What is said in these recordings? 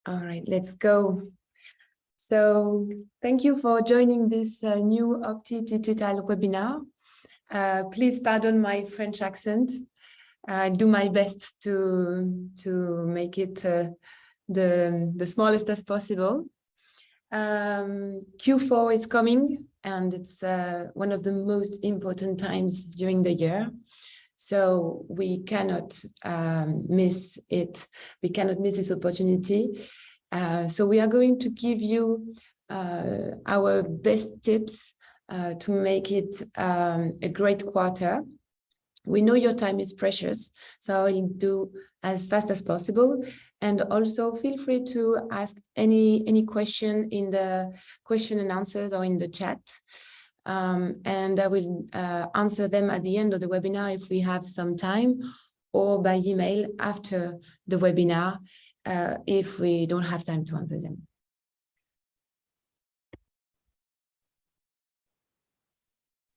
All right, let's go. So thank you for joining this new Opti Digital webinar. Please pardon my French accent. I'll do my best to make it the smallest as possible. Q4 is coming, and it's one of the most important times during the year. So we cannot miss it. We cannot miss this opportunity. So we are going to give you our best tips to make it a great quarter. We know your time is precious, so I will do as fast as possible. And also feel free to ask any question in the question and answers or in the chat. And I will answer them at the end of the webinar if we have some time, or by email after the webinar if we don't have time to answer them.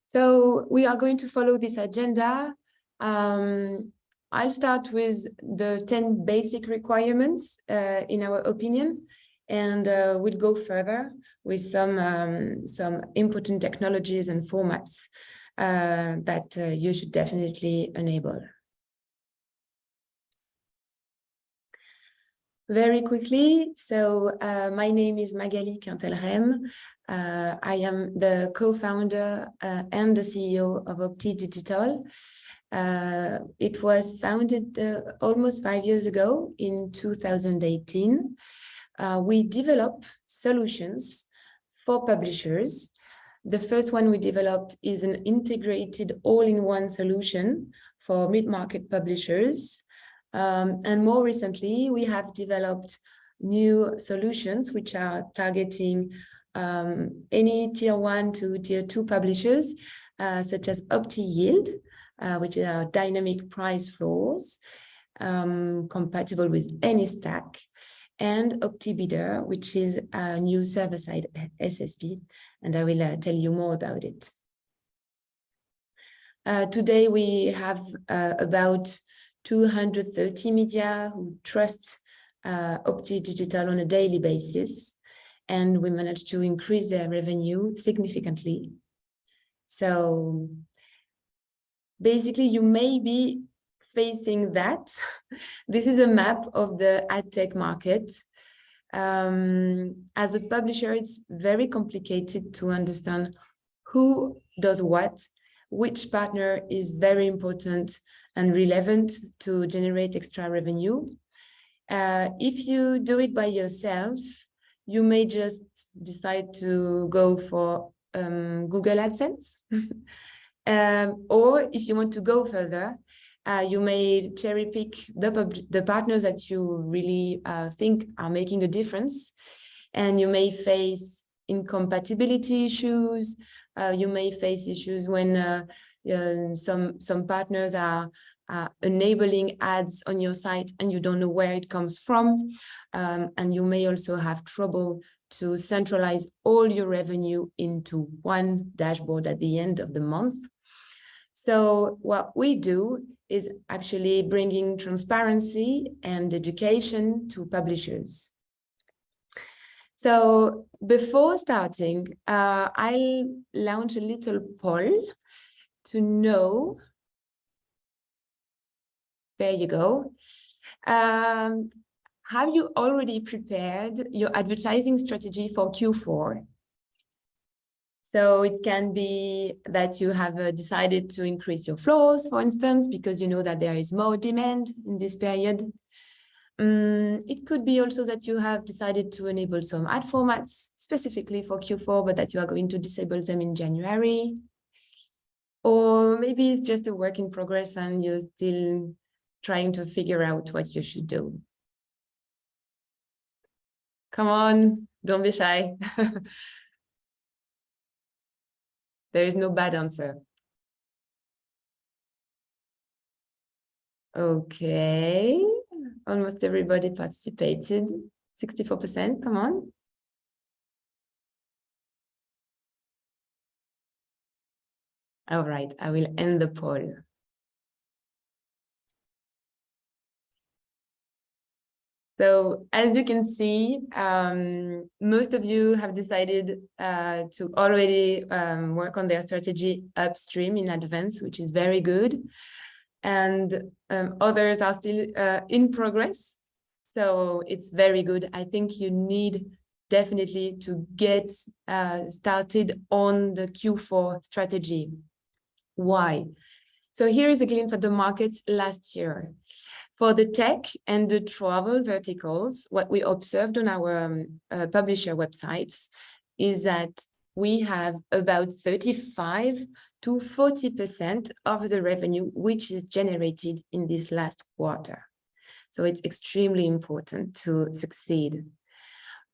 So we are going to follow this agenda. I'll start with the 10 basic requirements in our opinion, and we'll go further with some important technologies and formats that you should definitely enable. Very quickly, so my name is Magali Quentel-Reme. I am the co-founder and the CEO of Opti Digital. It was founded almost 5 years ago in 2018. We develop solutions for publishers. The first one we developed is an integrated all-in-one solution for mid-market publishers. And more recently, we have developed new solutions which are targeting any tier 1 to tier 2 publishers, such as Opti Yield, which are our dynamic price floors, compatible with any stack, and Opti Bidder, which is a new server-side SSP, and I will tell you more about it. Today, we have about 230 media who trust Opti Digital on a daily basis, and we managed to increase their revenue significantly. So basically, you may be facing that. This is a map of the ad tech market. As a publisher, it's very complicated to understand who does what, which partner is very important and relevant to generate extra revenue. If you do it by yourself, you may just decide to go for Google AdSense. Or if you want to go further, you may cherry pick the partners that you really think are making a difference. And you may face incompatibility issues. You may face issues when some partners are enabling ads on your site and you don't know where it comes from. And you may also have trouble to centralize all your revenue into one dashboard at the end of the month. So what we do is actually bringing transparency and education to publishers. So before starting, I'll launch a little poll to know. There you go. Have you already prepared your advertising strategy for Q4? So it can be that you have decided to increase your floors, for instance, because you know that there is more demand in this period. It could be also that you have decided to enable some ad formats specifically for Q4, but that you are going to disable them in January. Or maybe it's just a work in progress and you're still trying to figure out what you should do. Come on, don't be shy. There is no bad answer. Okay, almost everybody participated, 64%, come on. All right, I will end the poll. So as you can see, most of you have decided to already work on their strategy upstream in advance, which is very good. And others are still in progress. So it's very good. I think you need definitely to get started on the Q4 strategy. Why? So here is a glimpse of the markets last year. For the tech and the travel verticals, what we observed on our publisher websites is that we have about 35 to 40% of the revenue which is generated in this last quarter. So it's extremely important to succeed.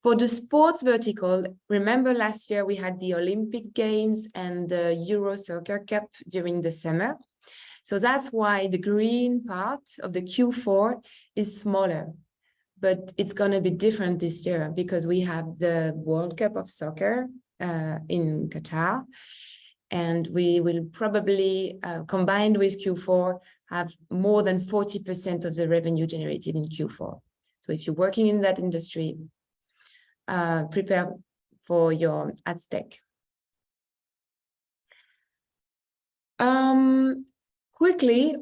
For the sports vertical, remember last year we had the Olympic Games and the Euro Soccer Cup during the summer. So that's why the green part of the Q4 is smaller, but it's going to be different this year because we have the World Cup of Soccer in Qatar, and we will probably, combined with Q4, have more than 40% of the revenue generated in Q4. So if you're working in that industry, prepare for your ad stack. Quickly,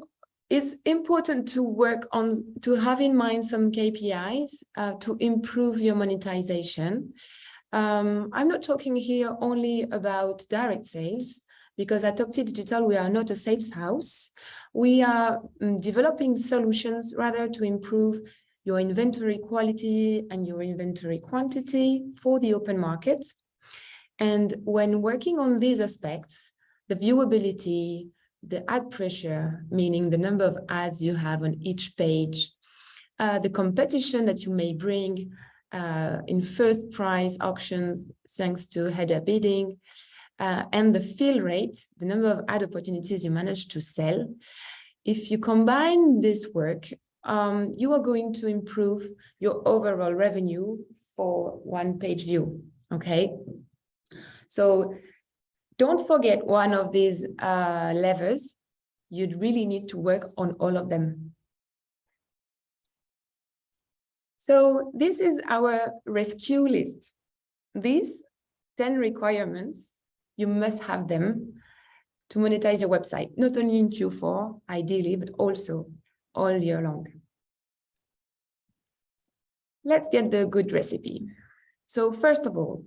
it's important to work on, to have in mind some KPIs to improve your monetization. I'm not talking here only about direct sales, because at Opti Digital, we are not a sales house. We are developing solutions rather to improve your inventory quality and your inventory quantity for the open market. And when working on these aspects, the viewability, the ad pressure, meaning the number of ads you have on each page, the competition that you may bring in first price auction thanks to header bidding, and the fill rate, the number of ad opportunities you manage to sell. If you combine this work, you are going to improve your overall revenue for one page view, okay? So don't forget one of these levers. You'd really need to work on all of them. So this is our rescue list. These 10 requirements, you must have them to monetize your website, not only in Q4, ideally, but also all year long. Let's get the good recipe. So first of all,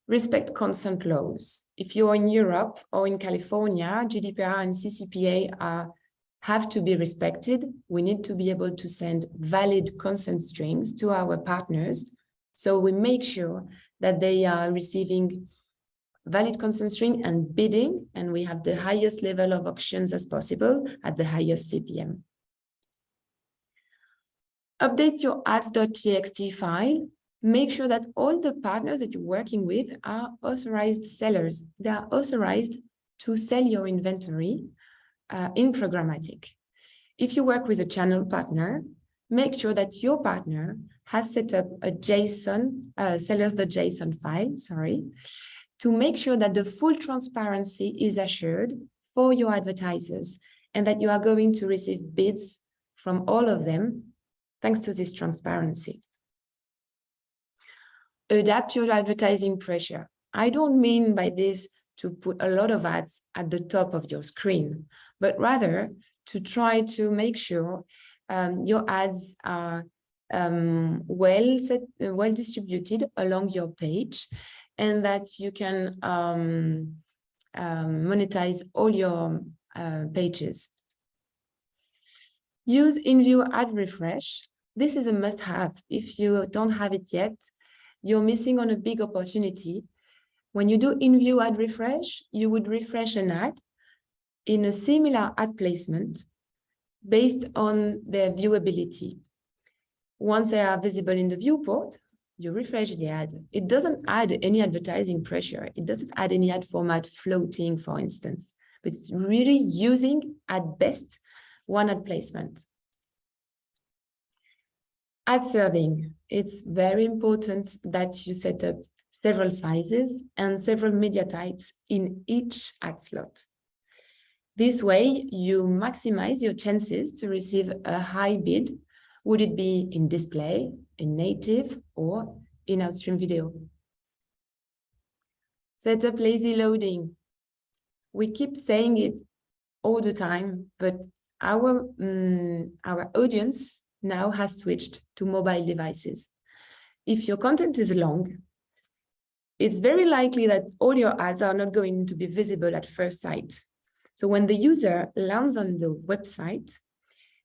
respect consent laws. If you're in Europe or in California, GDPR and CCPA have to be respected. We need to be able to send valid consent strings to our partners. So we make sure that they are receiving valid consent string and bidding, and we have the highest level of auctions as possible at the highest CPM. Update your ads.txt file. Make sure that all the partners that you're working with are authorized sellers. They are authorized to sell your inventory in programmatic. If you work with a channel partner, make sure that your partner has set up a JSON, sellers.json file, to make sure that the full transparency is assured for your advertisers and that you are going to receive bids from all of them thanks to this transparency. Adapt your advertising pressure. I don't mean by this to put a lot of ads at the top of your screen, but rather to try to make sure your ads are well distributed along your page, and that you can monetize all your pages. Use in-view ad refresh. This is a must-have. If you don't have it yet, you're missing on a big opportunity. When you do in-view ad refresh, you would refresh an ad in a similar ad placement based on their viewability. Once they are visible in the viewport, you refresh the ad. It doesn't add any advertising pressure. It doesn't add any ad format floating, for instance, but it's really using, at best, one ad placement. Ad serving. It's very important that you set up several sizes and several media types in each ad slot. This way, you maximize your chances to receive a high bid Would it be in display, in native, or in outstream video? Set up lazy loading. We keep saying it all the time, but our audience now has switched to mobile devices. If your content is long, it's very likely that all your ads are not going to be visible at first sight. So when the user lands on the website,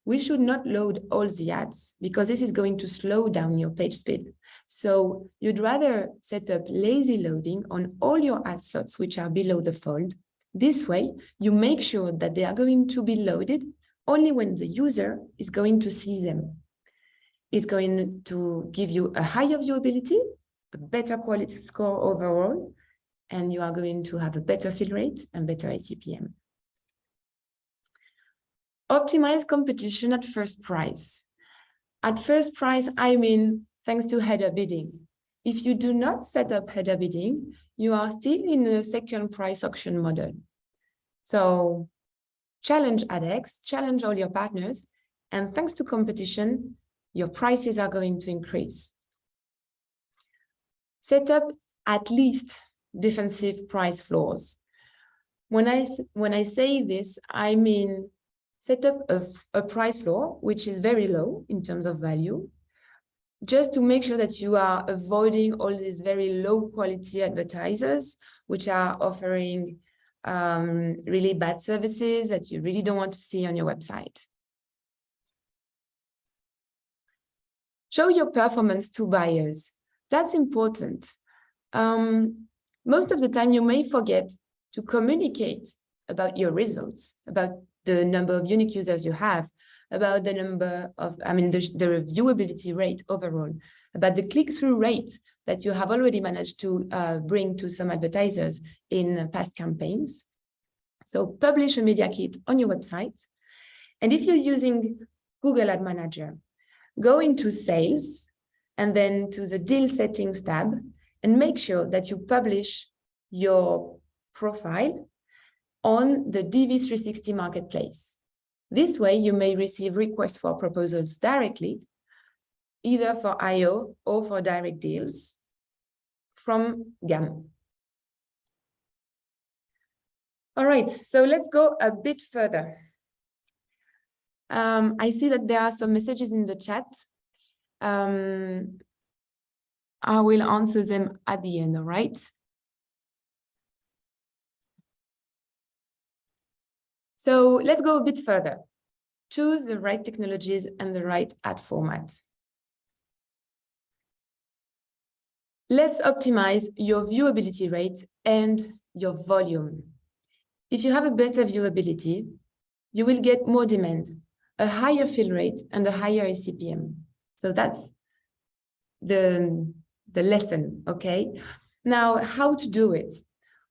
we should not load all the ads because this is going to slow down your page speed. So you'd rather set up lazy loading on all your ad slots, which are below the fold. This way, you make sure that they are going to be loaded only when the user is going to see them. It's going to give you a higher viewability, a better quality score overall, and you are going to have a better fill rate and better ACPM. Optimize competition at first price. At first price, I mean, thanks to header bidding. If you do not set up header bidding, you are still in a second price auction model. So challenge AdX, challenge all your partners, and thanks to competition, your prices are going to increase. Set up at least defensive price floors. When I say this, I mean set up a price floor, which is very low in terms of value, just to make sure that you are avoiding all these very low quality advertisers, which are offering really bad services that you really don't want to see on your website. Show your performance to buyers. That's important. Most of the time you may forget to communicate about your results, about the number of unique users you have, about the number of, the viewability rate overall, about the click-through rate that you have already managed to bring to some advertisers in past campaigns. So publish a media kit on your website. And if you're using Google Ad Manager, go into sales and then to the deal settings tab and make sure that you publish your profile on the DV360 marketplace. This way, you may receive requests for proposals directly, either for IO or for direct deals from GAM. All right, so let's go a bit further. I see that there are some messages in the chat. I will answer them at the end, all right? So let's go a bit further. Choose the right technologies and the right ad format. Let's optimize your viewability rate and your volume. If you have a better viewability, you will get more demand, a higher fill rate, and a higher ACPM. So that's the lesson, okay? Now, how to do it?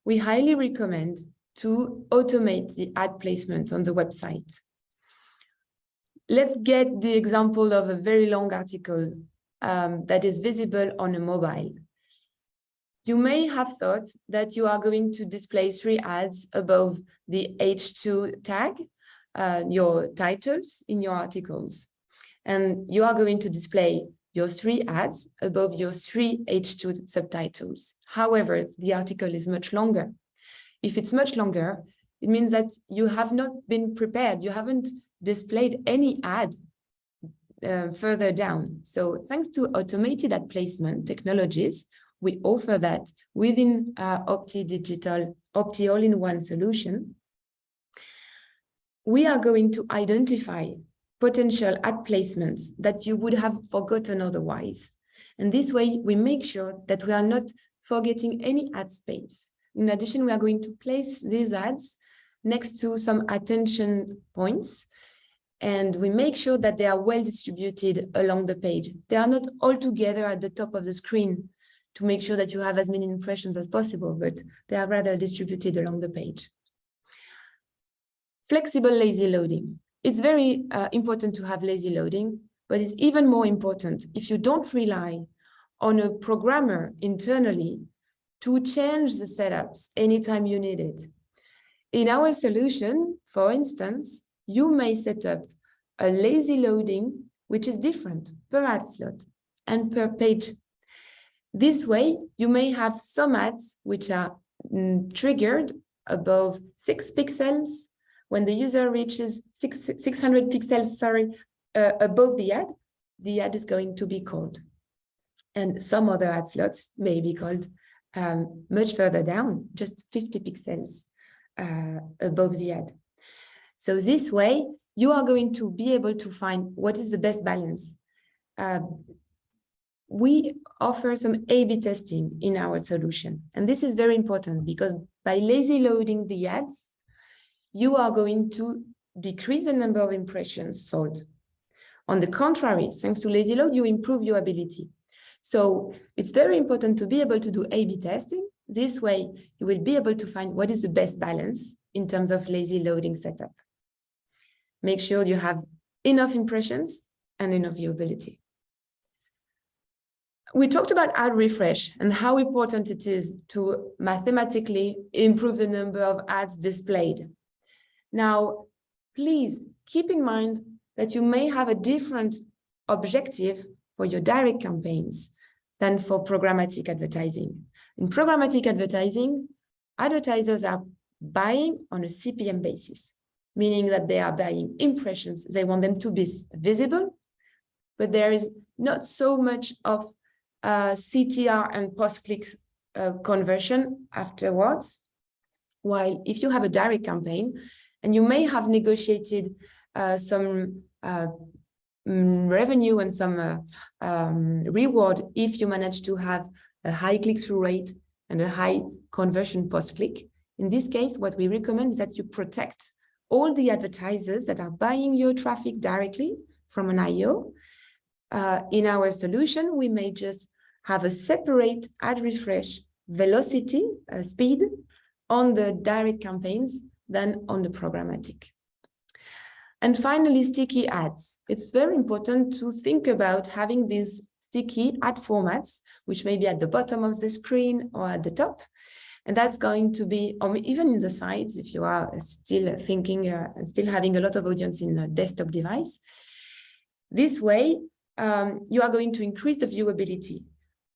We highly recommend to automate the ad placement on the website. Let's get the example of a very long article that is visible on a mobile. You may have thought that you are going to display 3 ads above the H2 tag, your titles in your articles. And you are going to display your 3 ads above your 3 H2 subtitles. However, the article is much longer. If it's much longer, it means that you have not been prepared. You haven't displayed any ad further down. So thanks to automated ad placement technologies, we offer that within Opti Digital, Opti all-in-one solution. We are going to identify potential ad placements that you would have forgotten otherwise. And this way, we make sure that we are not forgetting any ad space. In addition, we are going to place these ads next to some attention points, and we make sure that they are well distributed along the page. They are not all together at the top of the screen to make sure that you have as many impressions as possible, but they are rather distributed along the page. Flexible lazy loading. It's very important to have lazy loading, but it's even more important if you don't rely on a programmer internally to change the setups anytime you need it. In our solution, for instance, you may set up a lazy loading which is different per ad slot and per page. This way, you may have some ads which are triggered above 6 pixels. When the user reaches 600 pixels, above the ad is going to be called. And some other ad slots may be called much further down, just 50 pixels above the ad. So this way, you are going to be able to find what is the best balance. We offer some A/B testing in our solution. And this is very important because by lazy loading the ads, you are going to decrease the number of impressions sold. On the contrary, thanks to lazy load, you improve viewability. So it's very important to be able to do A/B testing. This way, you will be able to find what is the best balance in terms of lazy loading setup. Make sure you have enough impressions and enough viewability. We talked about ad refresh and how important it is to mathematically improve the number of ads displayed. Now, please keep in mind that you may have a different objective for your direct campaigns than for programmatic advertising. In programmatic advertising, advertisers are buying on a CPM basis, meaning that they are buying impressions. They want them to be visible, but there is not so much of CTR and post-clicks conversion afterwards. While if you have a direct campaign, and you may have negotiated some revenue and some reward if you manage to have a high click-through rate and a high conversion post-click. In this case, what we recommend is that you protect all the advertisers that are buying your traffic directly from an IO. In our solution, we may just have a separate ad refresh velocity, speed on the direct campaigns than on the programmatic. And finally, sticky ads. It's very important to think about having these sticky ad formats, which may be at the bottom of the screen or at the top. And that's going to be, or even in the sides, if you are still thinking and still having a lot of audience in a desktop device. This way, you are going to increase the viewability.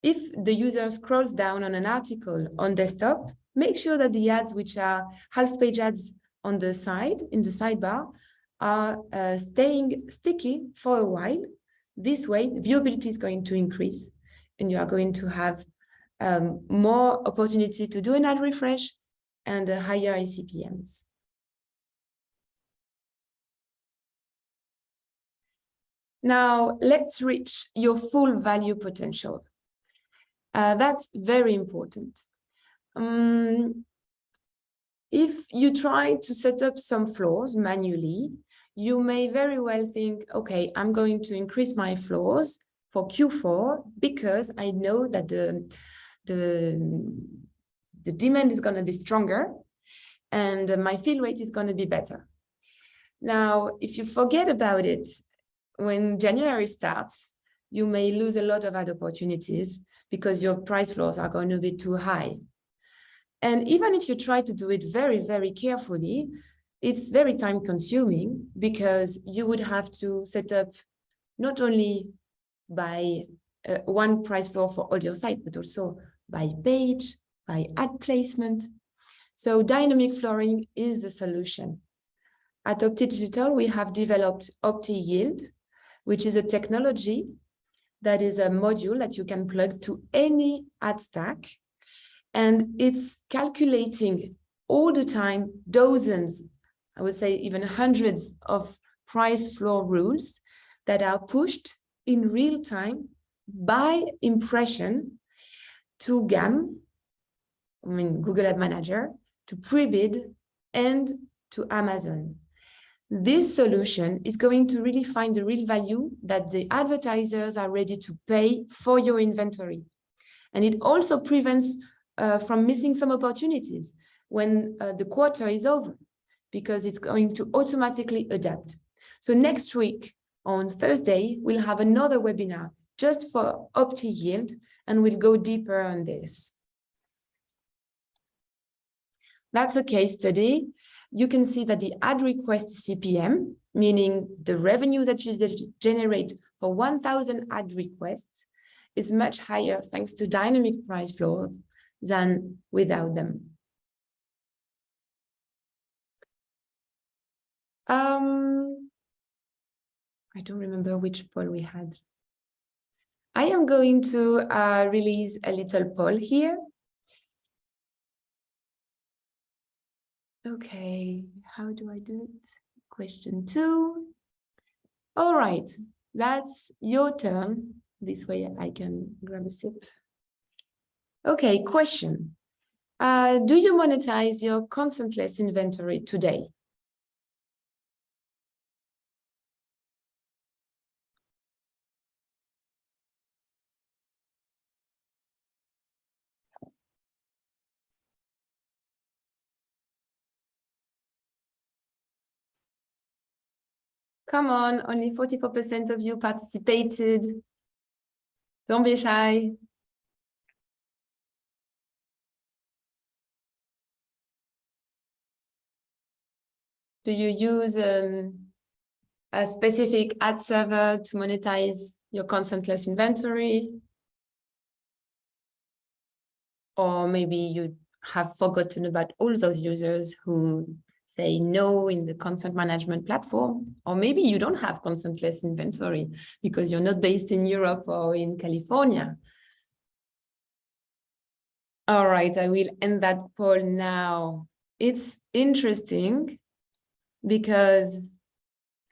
If the user scrolls down on an article on desktop, make sure that the ads, which are half-page ads on the side, in the sidebar, are staying sticky for a while. This way, viewability is going to increase, and you are going to have more opportunity to do an ad refresh and higher ICPMs. Now, let's reach your full value potential. That's very important. If you try to set up some floors manually, you may very well think, okay, I'm going to increase my floors for Q4 because I know that the demand is going to be stronger and my fill rate is going to be better. Now, if you forget about it, when January starts, you may lose a lot of ad opportunities because your price floors are going to be too high. And even if you try to do it very, very carefully, it's very time consuming because you would have to set up not only by one price floor for all your site, but also by page, by ad placement. So dynamic flooring is the solution. At Opti Digital, we have developed Opti Yield, which is a technology that is a module that you can plug to any ad stack. And it's calculating all the time dozens, I would say even hundreds of price floor rules that are pushed in real time by impression to GAM, Google Ad Manager, to Prebid, and to Amazon. This solution is going to really find the real value that the advertisers are ready to pay for your inventory. And it also prevents from missing some opportunities when the quarter is over, because it's going to automatically adapt. So next week on Thursday, we'll have another webinar just for Opti Yield, and we'll go deeper on this. That's a case study. You can see that the ad request CPM meaning the revenue that you generate for 1,000 ad requests is much higher thanks to dynamic price floors than without them. I don't remember which poll we had. I am going to release a little poll here. Okay, how do I do it? Question 2. All right, that's your turn. This way I can grab a sip. Okay, question. Do you monetize your consentless inventory today? Come on, only 44% of you participated. Don't be shy. Do you use a specific ad server to monetize your consentless inventory? Or maybe you have forgotten about all those users who say no in the consent management platform, or maybe you don't have consentless inventory because you're not based in Europe or in California. All right, I will end that poll now. It's interesting because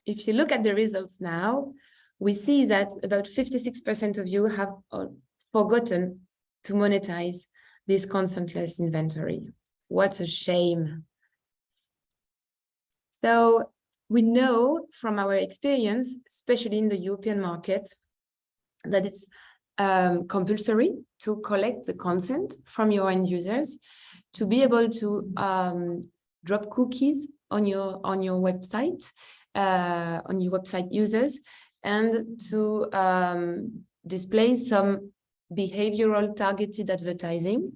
if you look at the results now, we see that about 56% of you have forgotten to monetize this consentless inventory. What a shame. So we know from our experience, especially in the European market, that it's compulsory to collect the consent from your end users to be able to drop cookies on your website, on your website users, and to display some behavioral targeted advertising.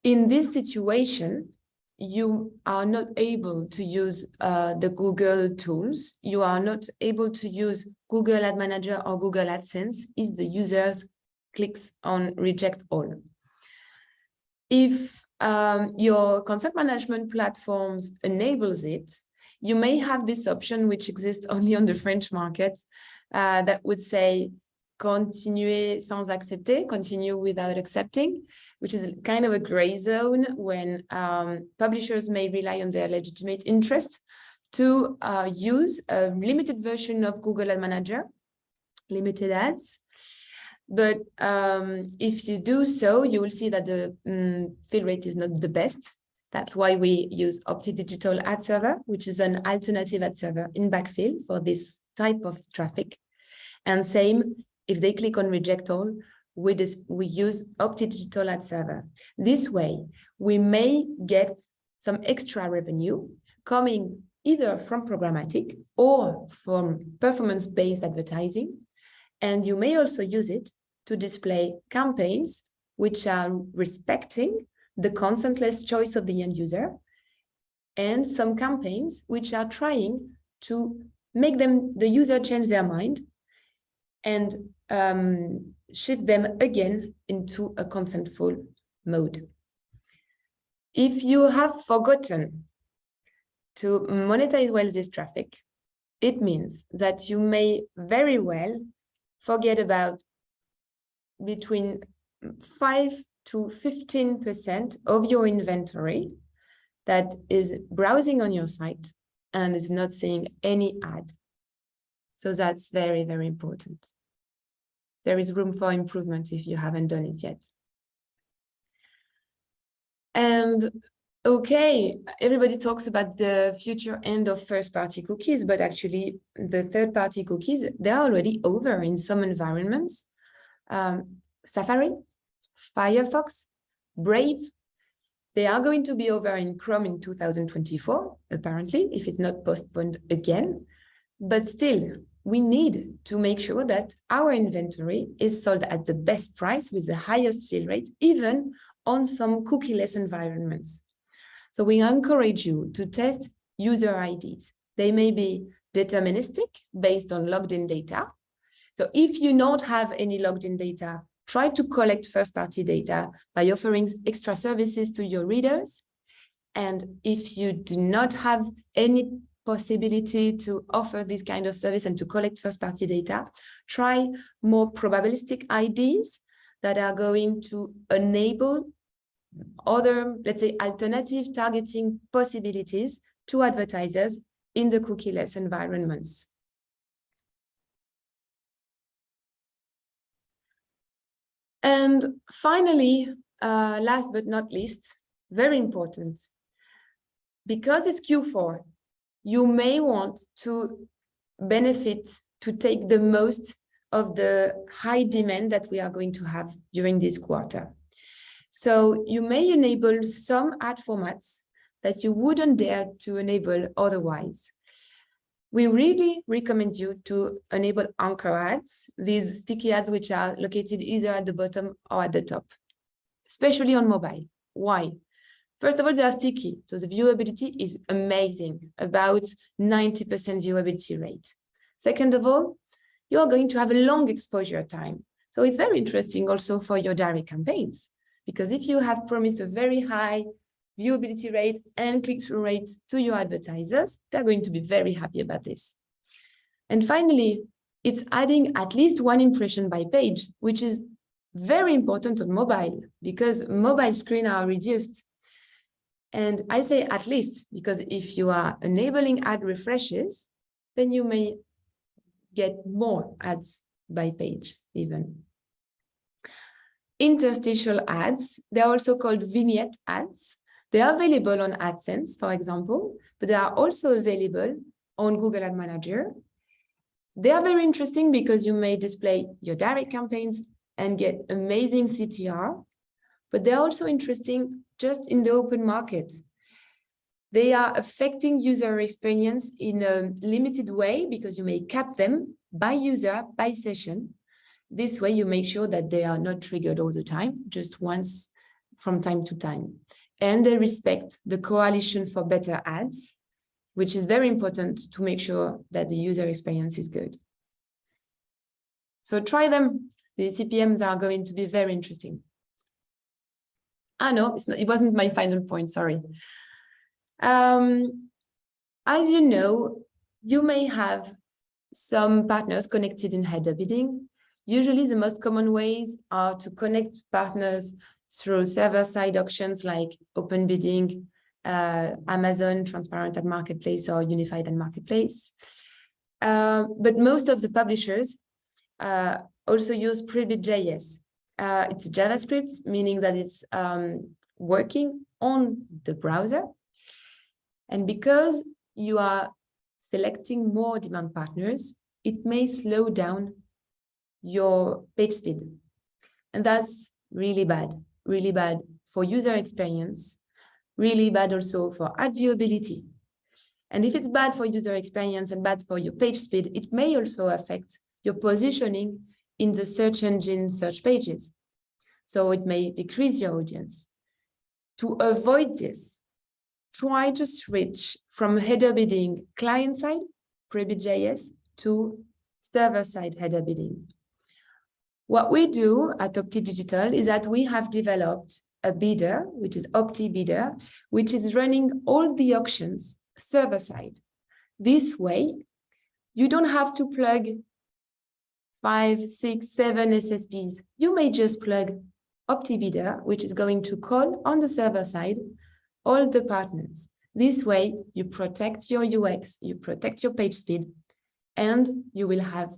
In this situation, you are not able to use the Google tools. You are not able to use Google Ad Manager or Google AdSense if the users clicks on reject all. If your consent management platforms enables it, you may have this option which exists only on the French market that would say continuer sans accepter, continue without accepting, which is kind of a gray zone when publishers may rely on their legitimate interest to use a limited version of Google Ad Manager, limited ads. But if you do so, you will see that the fill rate is not the best. That's why we use Opti Digital ad server, which is an alternative ad server in backfill for this type of traffic. And same, if they click on reject all, we use Opti Digital ad server. This way, we may get some extra revenue coming either from programmatic or from performance-based advertising. And you may also use it to display campaigns which are respecting the consentless choice of the end user, and some campaigns which are trying to make the user change their mind and shift them again into a consentful mode. If you have forgotten to monetize well this traffic, it means that you may very well forget about between 5 to 15% of your inventory that is browsing on your site and is not seeing any ad. So that's very, very important. There is room for improvement if you haven't done it yet. And okay, everybody talks about the future end of first-party cookies, but actually the third-party cookies, they're already over in some environments. Safari, Firefox, Brave, they are going to be over in Chrome in 2024, apparently, if it's not postponed again. But still, we need to make sure that our inventory is sold at the best price with the highest fill rate, even on some cookieless environments. So we encourage you to test user IDs, They may be deterministic based on logged in data. So if you don't have any logged in data, try to collect first-party data by offering extra services to your readers. And if you do not have any possibility to offer this kind of service and to collect first-party data, try more probabilistic IDs that are going to enable other, let's say, alternative targeting possibilities to advertisers in the cookieless environments. And finally, last but not least, very important, because it's Q4, you may want to benefit to take the most of the high demand that we are going to have during this quarter. So you may enable some ad formats that you wouldn't dare to enable otherwise. We really recommend you to enable anchor ads, these sticky ads which are located either at the bottom or at the top, especially on mobile. Why? First of all, they are sticky, so the viewability is amazing, about 90% viewability rate. Second of all, you are going to have a long exposure time. So it's very interesting also for your direct campaigns, because if you have promised a very high viewability rate and click-through rate to your advertisers, they're going to be very happy about this. And finally, it's adding at least one impression by page, which is very important on mobile because mobile screens are reduced. And I say at least because if you are enabling ad refreshes, then you may get more ads by page even. Interstitial ads, they're also called vignette ads. They are available on AdSense, for example, but they are also available on Google Ad Manager. They are very interesting because you may display your direct campaigns and get amazing CTR, but they're also interesting just in the open market. They are affecting user experience in a limited way because you may cap them by user, by session. This way, you make sure that they are not triggered all the time, just once from time to time. And they respect the Coalition for Better Ads, which is very important to make sure that the user experience is good. So try them. The CPMs are going to be very interesting. Ah, no, it wasn't my final point, sorry. As you know, you may have some partners connected in header bidding. Usually the most common ways are to connect partners through server-side auctions like Open Bidding, Amazon, Transparent Ad Marketplace, or Unified Ad Marketplace. But most of the publishers also use Prebid.js. It's JavaScript, meaning that it's working on the browser. And because you are selecting more demand partners, it may slow down your page speed. And that's really bad for user experience, really bad also for ad viewability. And if it's bad for user experience and bad for your page speed, it may also affect your positioning in the search engine search pages. So it may decrease your audience. To avoid this, try to switch from header bidding client-side, Prebid.js, to server-side header bidding. What we do at Opti Digital is that we have developed a bidder, which is Opti Bidder, which is running all the auctions server-side. This way, you don't have to plug 5, 6, 7 SSPs. You may just plug Opti Bidder, which is going to call on the server side all the partners. This way, you protect your UX, you protect your page speed, and you will have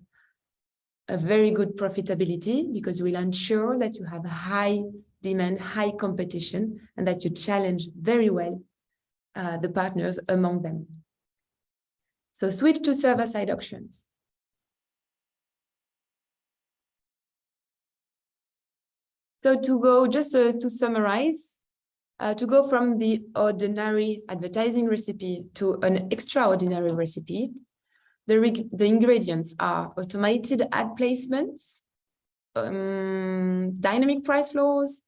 a very good profitability because you will ensure that you have a high demand, high competition, and that you challenge very well the partners among them. So switch to server-side auctions. So to go, just to summarize, to go from the ordinary advertising recipe to an extraordinary recipe, the ingredients are automated ad placements, dynamic price flows,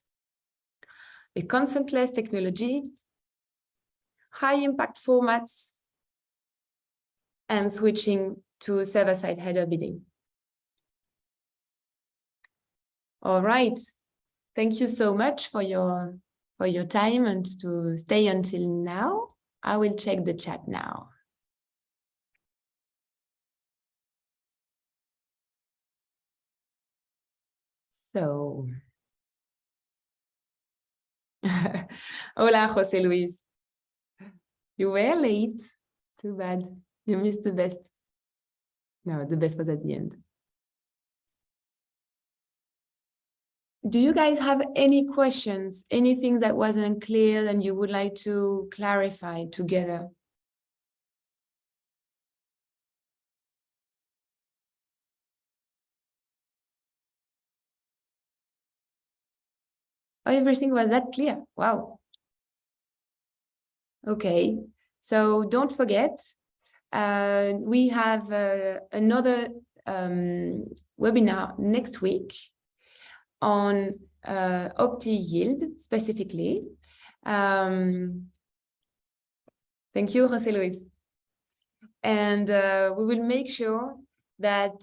a consentless technology, high impact formats, and switching to server-side header bidding. All right. Thank you so much for your time and to stay until now. I will check the chat now. So, hola, José Luis. You were late. Too bad. You missed the best. No, the best was at the end. Do you guys have any questions? Anything that wasn't clear and you would like to clarify together? Oh, everything was that clear. Wow. Okay. So don't forget, we have another webinar next week on Opti yield specifically. Thank you, José Luis. And we will make sure that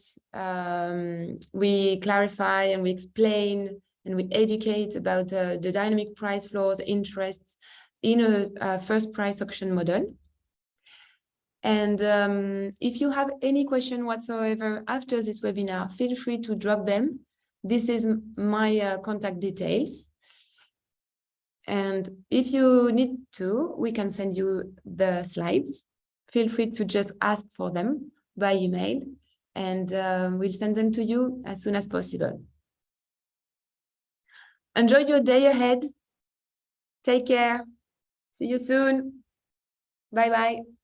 we clarify and we explain and we educate about the dynamic price floors, interests in a first price auction model. And if you have any question whatsoever after this webinar, feel free to drop them. This is my contact details. And if you need to, we can send you the slides. Feel free to just ask for them by email, and we'll send them to you as soon as possible. Enjoy your day ahead. Take care. See you soon. Bye-bye.